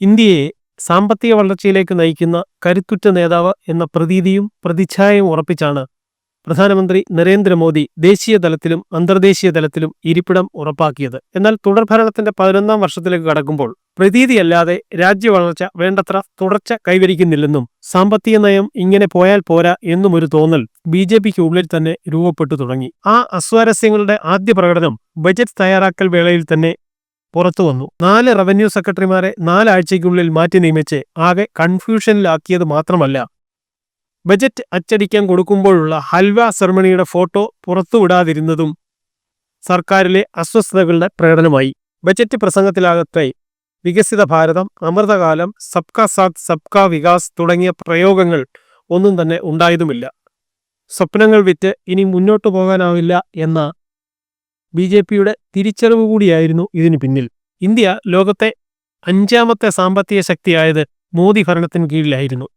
ഇന്ത്യയെ സാമ്പത്തിക വളർച്ചയിലേക്ക് നയിക്കുന്ന കരുത്തുറ്റ നേതാവ് എന്ന പ്രതീതിയും പ്രതിച്ഛായയും ഉറപ്പിച്ചാണ് പ്രധാനമന്ത്രി നരേന്ദ്രമോദി ദേശീയ തലത്തിലും അന്തർദേശീയ തലത്തിലും ഇരിപ്പിടം ഉറപ്പാക്കിയത്. എന്നാൽ തുടർഭരണത്തിന്റെ 11ാം വർഷത്തിലേക്ക് കടക്കുമ്പോൾ പ്രതീതിയല്ലാതെ രാജ്യവളർച്ച വേണ്ടത്ര തുടർച്ച കൈവരിക്കുന്നില്ലെന്നും സാമ്പത്തിക നയം ഇങ്ങനെ പോയാൽ പോരാ എന്നും ഒരു തോന്നൽ BJPക്ക് ഉള്ളിൽ തന്നെ രൂപപ്പെട്ടു തുടങ്ങി. ആ അസ്വാരസ്യങ്ങളുടെ ആദ്യ പ്രകടനം ബജറ്റ് തയ്യാറാക്കൽ വേളയിൽ തന്നെ പുറത്തുവന്നു. 4 റവന്യൂ സെക്രട്ടറിമാരെ 4 ആഴ്ചയ്ക്കുള്ളിൽ മാറ്റി നിയമിച്ച് ആകെ കൺഫ്യൂഷനിലാക്കിയത് മാത്രമല്ല, ബജറ്റ് അച്ചടിക്കാൻ കൊടുക്കുമ്പോഴുള്ള ഹൽവ സെറമണിയുടെ ഫോട്ടോ പുറത്തുവിടാതിരുന്നതും സർക്കാരിലെ അസ്വസ്ഥതകളുടെ പ്രകടനമായി. ബജറ്റ് പ്രസംഗത്തിലാകട്ടെ വികസിത ഭാരതം, അമൃതകാലം, സബ്കാ സാത്ത് സബ്കാ വികാസ് തുടങ്ങിയ പ്രയോഗങ്ങൾ ഒന്നും തന്നെ ഉണ്ടായതുമില്ല. സ്വപ്നങ്ങൾ വിറ്റ് ഇനി മുന്നോട്ടു പോകാനാവില്ല എന്ന BJPയുടെ തിരിച്ചറിവ് കൂടിയായിരുന്നു ഇതിനു പിന്നിൽ. ഇന്ത്യ ലോകത്തെ 5ാമത്തെ സാമ്പത്തിക ശക്തിയായത് മോദി ഭരണത്തിന് കീഴിലായിരുന്നു.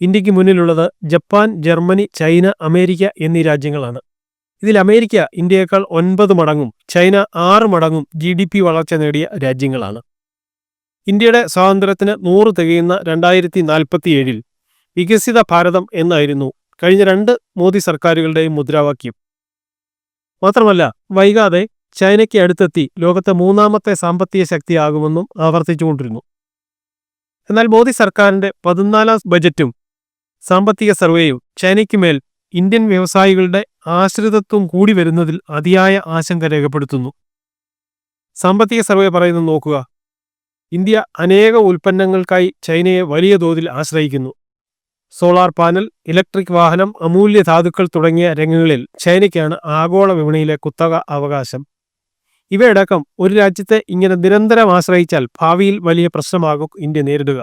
ഇന്ത്യക്ക് മുന്നിലുള്ളത് ജപ്പാൻ, ജർമ്മനി, ചൈന, അമേരിക്ക എന്നീ രാജ്യങ്ങളാണ്. ഇതിൽ അമേരിക്ക ഇന്ത്യയേക്കാൾ 9 മടങ്ങും ചൈന 6 മടങ്ങും GDP വളർച്ച നേടിയ രാജ്യങ്ങളാണ്. ഇന്ത്യയുടെ സ്വാതന്ത്ര്യത്തിന് 100 തികയുന്ന 2047 വികസിത ഭാരതം എന്നായിരുന്നു കഴിഞ്ഞ 2 മോദി സർക്കാരുകളുടെയും മുദ്രാവാക്യം. മാത്രമല്ല, വൈകാതെ ചൈനയ്ക്ക് അടുത്തെത്തി ലോകത്തെ 3ാമത്തെ സാമ്പത്തിക ശക്തിയാകുമെന്നും ആവർത്തിച്ചുകൊണ്ടിരുന്നു. എന്നാൽ മോദി സർക്കാരിന്റെ 14ാം ബജറ്റും സാമ്പത്തിക സർവേയും ചൈനയ്ക്ക് മേൽ ഇന്ത്യൻ വ്യവസായികളുടെ ആശ്രിതത്വം കൂടി വരുന്നതിൽ അതിയായ ആശങ്ക രേഖപ്പെടുത്തുന്നു. സാമ്പത്തിക സർവേ പറയുന്നത് നോക്കുക. ഇന്ത്യ അനേക ഉൽപ്പന്നങ്ങൾക്കായി ചൈനയെ വലിയ തോതിൽ ആശ്രയിക്കുന്നു. സോളാർ പാനൽ, ഇലക്ട്രിക് വാഹനം, അമൂല്യ ധാതുക്കൾ തുടങ്ങിയ രംഗങ്ങളിൽ ചൈനയ്ക്കാണ് ആഗോള വിപണിയിലെ കുത്തക അവകാശം. ഇവയടക്കം ഒരു രാജ്യത്തെ ഇങ്ങനെ നിരന്തരം ആശ്രയിച്ചാൽ ഭാവിയിൽ വലിയ പ്രശ്നമാകും ഇന്ത്യ നേരിടുക.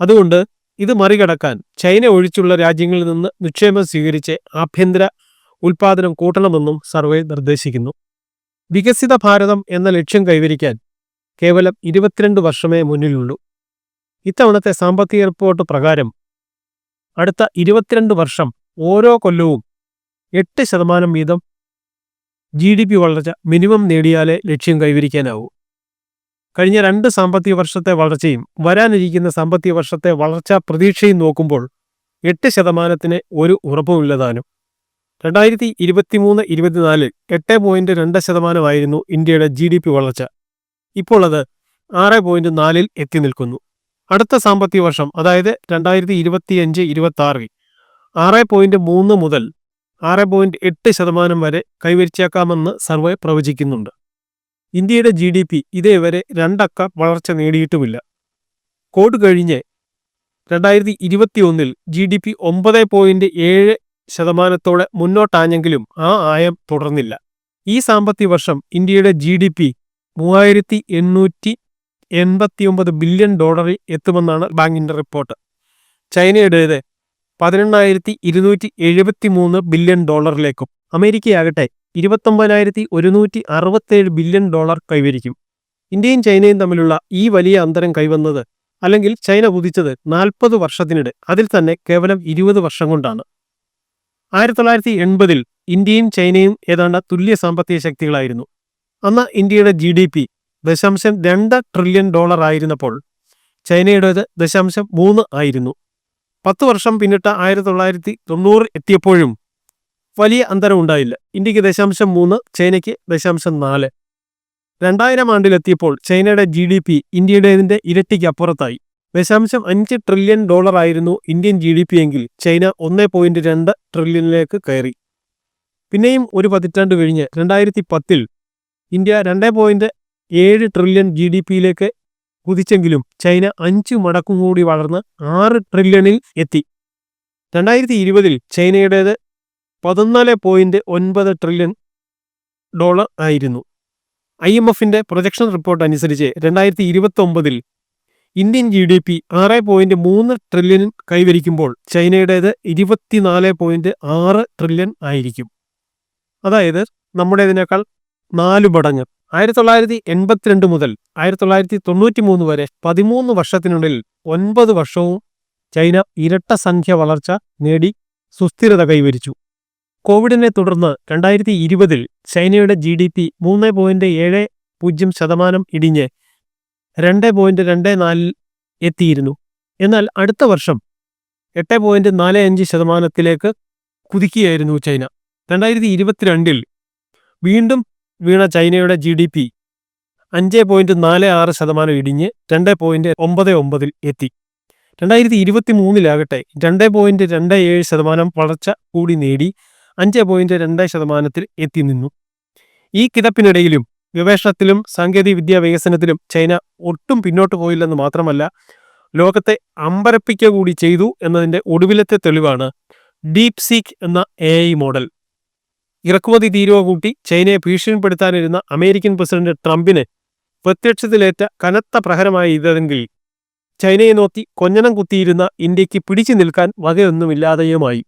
അതുകൊണ്ട് ഇത് മറികടക്കാൻ ചൈന ഒഴിച്ചുള്ള രാജ്യങ്ങളിൽ നിന്ന് നിക്ഷേപം സ്വീകരിച്ച് ആഭ്യന്തര ഉൽപ്പാദനം കൂട്ടണമെന്നും സർവേ നിർദ്ദേശിക്കുന്നു. വികസിത ഭാരതം എന്ന ലക്ഷ്യം കൈവരിക്കാൻ കേവലം 22 വർഷമേ മുന്നിലുള്ളൂ. ഇത്തവണത്തെ സാമ്പത്തിക റിപ്പോർട്ട് പ്രകാരം അടുത്ത 22 വർഷം ഓരോ കൊല്ലവും 8% വീതം GDP വളർച്ച മിനിമം നേടിയാലേ ലക്ഷ്യം കൈവരിക്കാനാവൂ. കഴിഞ്ഞ 2 സാമ്പത്തിക വർഷത്തെ വളർച്ചയും വരാനിരിക്കുന്ന സാമ്പത്തിക വർഷത്തെ വളർച്ചാ പ്രതീക്ഷയും നോക്കുമ്പോൾ 8%-ന് ഒരു ഉറപ്പുമില്ലതാനും. 2023-24 8.2% ഇന്ത്യയുടെ GDP വളർച്ച. ഇപ്പോൾ അത് 6.4-ൽ എത്തി നിൽക്കുന്നു. അടുത്ത സാമ്പത്തിക വർഷം, അതായത് 2025-26 6.3 മുതൽ 6.8% വരെ കൈവരിച്ചേക്കാമെന്ന് സർവേ പ്രവചിക്കുന്നുണ്ട്. ഇന്ത്യയുടെ GDP ഇതേവരെ 2 അക്ക വളർച്ച നേടിയിട്ടുമില്ല. കോവിഡ് കഴിഞ്ഞ് 2021-ൽ GDP 9.7%-ഓടെ മുന്നോട്ടാഞ്ഞെങ്കിലും ആ ആയം തുടർന്നില്ല. ഈ സാമ്പത്തിക വർഷം ഇന്ത്യയുടെ GDP $3,889 ബില്യൺ എത്തുമെന്നാണ് ബാങ്കിന്റെ റിപ്പോർട്ട്. ചൈനയുടേത് $18,273 ബില്യൺ. അമേരിക്കയാകട്ടെ $29,167 ബില്യൺ കൈവരിക്കും. ഇന്ത്യയും ചൈനയും തമ്മിലുള്ള ഈ വലിയ അന്തരം കൈവന്നത്, അല്ലെങ്കിൽ ചൈന കുതിച്ചത് 40 വർഷത്തിനിടെ, അതിൽ തന്നെ കേവലം 20 വർഷം കൊണ്ടാണ്. 1980-ൽ ഇന്ത്യയും ചൈനയും ഏതാണ്ട് തുല്യ സാമ്പത്തിക ശക്തികളായിരുന്നു. അന്ന് ഇന്ത്യയുടെ GDP $0.2 ട്രില്യൺ ആയിരുന്നപ്പോൾ ചൈനയുടേത് $0.3 ആയിരുന്നു. 10 വർഷം പിന്നിട്ട 1990 എത്തിയപ്പോഴും വലിയ അന്തരം ഉണ്ടായില്ല. ഇന്ത്യക്ക് $0.3, ചൈനയ്ക്ക് $0.4. 2000 ആണ്ടിലെത്തിയപ്പോൾ ചൈനയുടെ GDP ഇന്ത്യയുടേതിന്റെ ഇരട്ടിക്ക് അപ്പുറത്തായി. $0.5 ട്രില്യൺ ആയിരുന്നു ഇന്ത്യൻ GDP എങ്കിൽ ചൈന 1.2 ട്രില്യണിലേക്ക് കയറി. പിന്നെയും ഒരു പതിറ്റാണ്ട് കഴിഞ്ഞ് 2010-ൽ ഇന്ത്യ 2.7 ട്രില്യൺ GDPയിലേക്ക് കുതിച്ചെങ്കിലും ചൈന 5 മടക്കും കൂടി വളർന്ന് 6 ട്രില്യണിൽ എത്തി. 2020-ൽ ചൈനയുടേത് $14.9 ട്രില്യൺ ആയിരുന്നു. IMFന്റെ പ്രൊജക്ഷൻ റിപ്പോർട്ട് അനുസരിച്ച് 2029-ൽ ഇന്ത്യൻ GDP 6.3 ട്രില്യൺ കൈവരിക്കുമ്പോൾ ചൈനയുടേത് 24.6 ട്രില്യൺ ആയിരിക്കും. അതായത് നമ്മുടേതിനേക്കാൾ 4 മടങ്ങ്. 1982 മുതൽ 1993 വരെ 13 വർഷത്തിനുള്ളിൽ 9 വർഷവും ചൈന ഇരട്ട സംഖ്യ വളർച്ച നേടി സുസ്ഥിരത കൈവരിച്ചു. കോവിഡിനെ തുടർന്ന് 2020-ൽ ചൈനയുടെ GDP 3.70% ഇടിഞ്ഞ് 2.24 എത്തിയിരുന്നു. എന്നാൽ അടുത്ത വർഷം 8.45% കുതിക്കുകയായിരുന്നു ചൈന. 2022 വീണ്ടും വീണ ചൈനയുടെ GDP 5.46% ഇടിഞ്ഞ് 2.99 എത്തി. 2023 2.27% വളർച്ച കൂടി നേടി 5.2% എത്തി നിന്നു. ഈ കിതപ്പിനിടയിലും ഗവേഷണത്തിലും സാങ്കേതിക വിദ്യാ വികസനത്തിലും ചൈന ഒട്ടും പിന്നോട്ട് പോയില്ലെന്ന് മാത്രമല്ല, ലോകത്തെ അമ്പരപ്പിക്കുക കൂടി ചെയ്തു എന്നതിൻ്റെ ഒടുവിലത്തെ തെളിവാണ് ഡീപ് സീക്ക് എന്ന AI മോഡൽ. ഇറക്കുമതി തീരുവ കൂട്ടി ചൈനയെ ഭീഷണിപ്പെടുത്താനിരുന്ന അമേരിക്കൻ പ്രസിഡന്റ് ട്രംപിന് പ്രത്യക്ഷത്തിലേറ്റ കനത്ത പ്രഹരമായി ഇതെങ്കിൽ ചൈനയെ നോക്കി കൊഞ്ഞനം കുത്തിയിരുന്ന ഇന്ത്യക്ക് പിടിച്ചു നിൽക്കാൻ വകയൊന്നുമില്ലാതെയുമായി.